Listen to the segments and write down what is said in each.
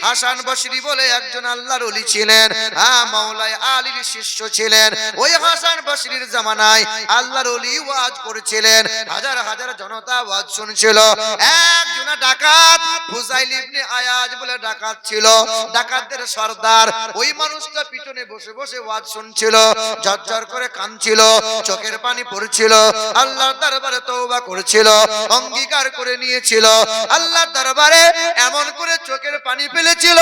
হাসান বসরি বলে একজন আল্লাহর ওলি ছিলেন, মাওলাই আলীর শিষ্য ছিলেন। ওই হাসান বসরির জামানায় আল্লাহর ওলি ওয়াজ করেছিলেন, হাজার হাজার জনতা ওয়াজ শুনছিল। একজন ডাকাত ফুজাইল ইবনে আয়াজ বলে ডাকাত ছিল, ডাকাতদের সর্দার। ওই মানুষটা পিছনে বসে বসে ওয়াজ শুনছিল, ঝরঝর করে কাঁদছিল, চোখের পানি পড়ছিল, আল্লাহর দরবারে তওবা করেছিল, অঙ্গীকার করে নিয়েছিল। আল্লাহর দরবারে এমন করে চোখের পানি ফেলেছিল,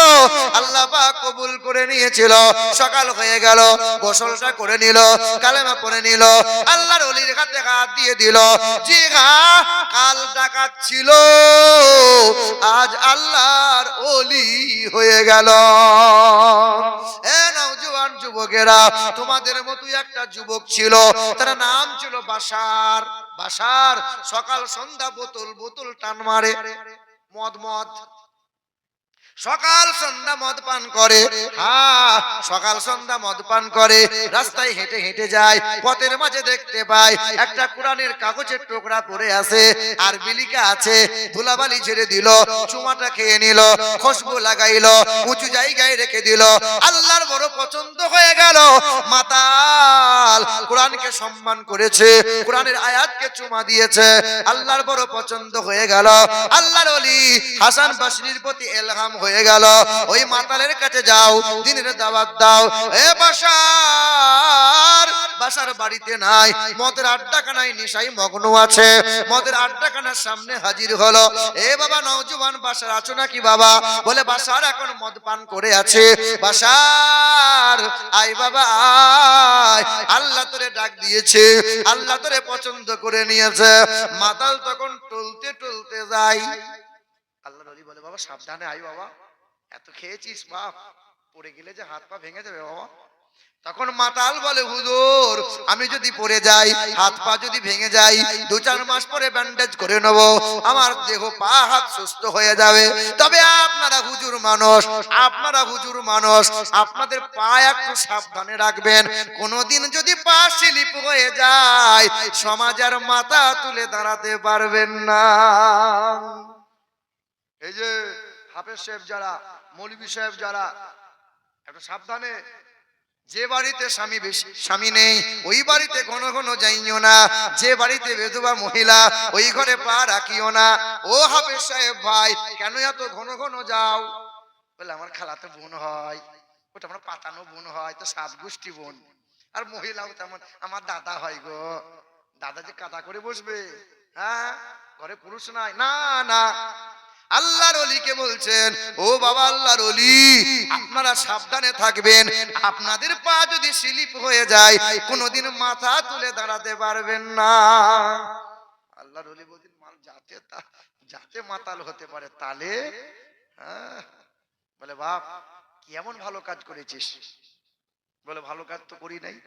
আল্লাহ পাক কবুল করে নিয়েছিল। সকাল হয়ে গেল, গোসলটা করে নিল, কালেমা পড়ে নিল, আল্লাহর ওলির হাতে হাত দিয়ে দিল। জি হ্যাঁ, কাল ডাকাত ছিল, আজ আল্লাহর ওলি হয়ে গেল। এ নওজোয়ান যুবকেরা, তোমাদের মতো একটা যুবক ছিল, তার নাম ছিল বাশার। বাশার সকাল সন্ধ্যা বোতল বোতল টান মারে, মদ মদ, সকাল সন্ধ্যা মদ পান করে। হ্যাঁ, সকাল সন্ধ্যা মদ পান করে, রাস্তায় হেঁটে হেঁটে যায়, পথের মাঝে দেখতে পায় একটা কোরআনের কাগজের টুকরা পড়ে আছে, আর বিলিকা আছে, ধুলাবালি ঝেড়ে দিল, চুমাটা খেয়ে নিল, খুশবু লাগাইল, উঁচু জায়গায় রেখে দিল। আল্লাহর বড় পছন্দ হয়ে গেল, মাতাল কোরআনকে সম্মান করেছে, কোরআনের আয়াতকে চুমা দিয়েছে, আল্লাহর বড় পছন্দ হয়ে গেল। আল্লাহর ওলি হাসান বসরির প্রতি ইলহাম হয়ে গেল, ওই মাতালের কাছে যাও, দ্বীনের দাওয়াত দাও। এ বাশার, বাশার বাড়িতে নাই, মদের আড্ডাখানায় নেশায় মগ্ন আছে, মদের আড্ডাখানার সামনে হাজির হলো। এ বাবা নওজোয়ান বাশার আছো নাকি বাবা? বলে বাশার এখন মদ পান করে আছে। বাশার আয় বাবা আয়, আল্লাহ তোরে ডাক দিয়েছে, আল্লাহ তোরে পছন্দ করে নিয়েছে। মাতাল তখন টলতে টলতে যায়। আল্লাহর ওলি বলে বাবা সাবধানে আয় বাবা, এত খেয়েছিস বাপ, পড়ে গেলে যে হাত পা ভেঙে যাবে বাবা। তখন মাতাল বলে হুজুর, আমি যদি পড়ে যাই, হাত পা যদি ভেঙে যাই, 2-4 মাস পরে ব্যান্ডেজ করে নেব, আমার দেহ পা হাত সুস্থ হয়ে যাবে। তবে আপনারা হুজুর মানুষ, আপনারা হুজুর মানুষ, আপনাদের পা একটু সাবধানে রাখবেন। কোনদিন যদি পা স্লিপ হয়ে যায়, সমাজের মাথা তুলে দাঁড়াতে পারবেন না। এই যে হাফেজ সাহেব যারা, মৌলভী সাহেব যারা, একটু সাবধানে। যে বাড়িতে স্বামী নেই, ওই বাড়িতে ঘন ঘন যাইও না। যে বাড়িতে বিধবা মহিলা, ওই ঘরে পা রাখিও না। ও হাফেজ সাহেব ভাই, কেন এত ঘন ঘন যাও? বলে আমার খালাতো বোন হয়, ওটা আমার পাতানো বোন হয়, তো 7 গোষ্ঠী বোন। আর মহিলাও তেমন আমার দাদা হয় গো। দাদা যে কাদা করে বসবে, হ্যাঁ, ঘরে পুরুষ নাই, না না। আল্লাহর ওলিকে বলছেন, ও বাবা আল্লাহর ওলি, আপনারা সাবধানে থাকবেন। আপনাদের পা যদি স্লিপ হয়ে যায়, কোনোদিন মাথা তুলে দাঁড়াতে পারবেন না। আল্লাহর ওলি বলছেন, মাল যাতে মাতাল হতে পারে তালে। হ্যাঁ, বলে বাপ কি এমন ভালো কাজ করেছিস? বলে ভালো কাজ তো করি নাই।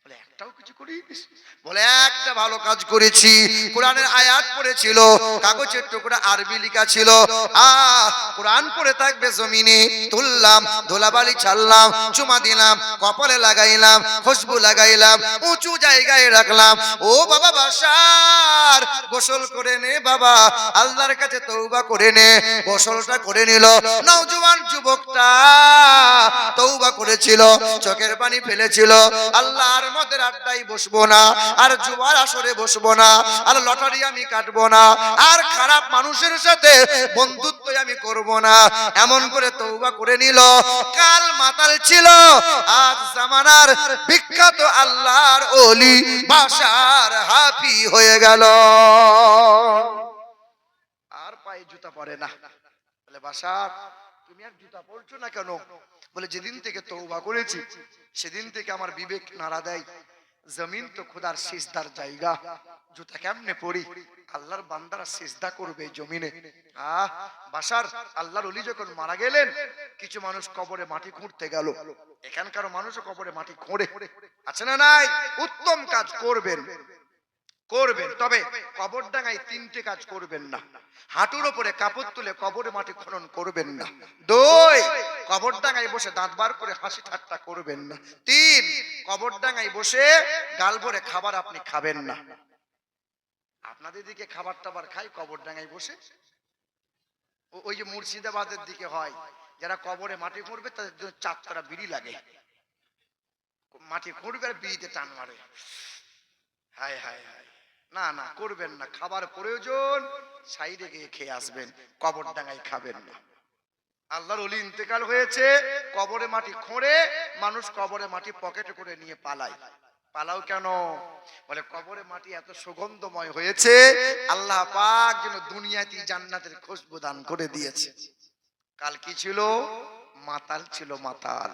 বলে একটাও কিছু করিস? বলে একটা ভালো কাজ করেছি। কোরআনের আয়াত পড়েছিল, কাগজের টুকরা আরবি লেখা ছিল, কোরআন পড়ে থাকবে জমিনে, তুললাম, ধুলাবালি ছাড়লাম, চুমা দিলাম, কপালে লাগাইলাম, খুশবু লাগাইলাম, উঁচু জায়গায় রাখলাম। ও বাবা বাশার, গোসল করে নে বাবা, আল্লাহর কাছে তওবা করে নে। গোসলটা করে নিল। নওজোয়ান যুবকটা তওবা করেছিল, চোখের পানি ফেলেছিল, আল্লাহর মদের আড্ডায় বসবো না, আর জুয়ার আসরে বসবো না, আর লটারি আমি কাটবো না, আর খারাপ মানুষের সাথে বন্ধুত্ব আমি করব না, এমন করে তওবা করে নিল। কাল মাতাল ছিল, আজ জামানার বিখ্যাত আল্লাহর ওলি বাশার হাফি হয়ে গেল। আর পায়ে জুতা পরে না। বলে বাশার তুমি আর জুতা পরছো না কেন? বলে যেদিন থেকে তওবা করেছি, সেদিন থেকে আমার বিবেক নাড়া দেয়, জমিন তো খোদার সিজদার জায়গা, জুতা কেমনে পরি? আল্লাহর বান্দারা সিজদা করবে জমিনে। বাশার আল্লাহর ওলি যখন মারা গেলেন, কিছু মানুষ কবরে মাটি খুঁড়তে গেল। এখানকার মানুষও কবরে মাটি খোঁড়ে, আছে না নাই? উত্তম কাজ করবেন, করবেন, তবে কবরডাঙ্গায় 3টে কাজ করবেন না। হাঁটুর উপরে কাপড় তুলে কবরে মাটি খনন করবেন না। 2, কবরডাঙ্গায় বসে দাঁত বার করে হাসি ঠাট্টা করবেন না। 3, কবরডাঙ্গায় বসে গাল ভরে খাবার আপনি খাবেন না। আপনাদের দিকে খাবার টাবার খাই কবরডাঙ্গায় বসে, ওই যে মুর্শিদাবাদের দিকে হয়, যারা কবরে মাটি খুঁড়বে তাদের জন্য 4 বিড়ি লাগে, মাটি খুঁড়বে আর বিড়িতে টান মারে। হায় হায় হায়, না না করবেন না, খাবার প্রয়োজন সাইডে গিয়ে খেয়ে আসবেন, কবর ডাঙায় খাবেন না। আল্লাহর ওলি ইন্তেকাল হয়েছে, কবরে মাটি খোঁড়ে মানুষ কবরে মাটি পকেটে করে নিয়ে পালায়। পালাও কেন? বলে কবরে মাটি এত সুগন্ধময় হয়েছে, আল্লাহ পাক যেন দুনিয়াতে জান্নাতের খুশবু দান করে দিয়েছে। কাল কি ছিল? মাতাল ছিল, মাতাল।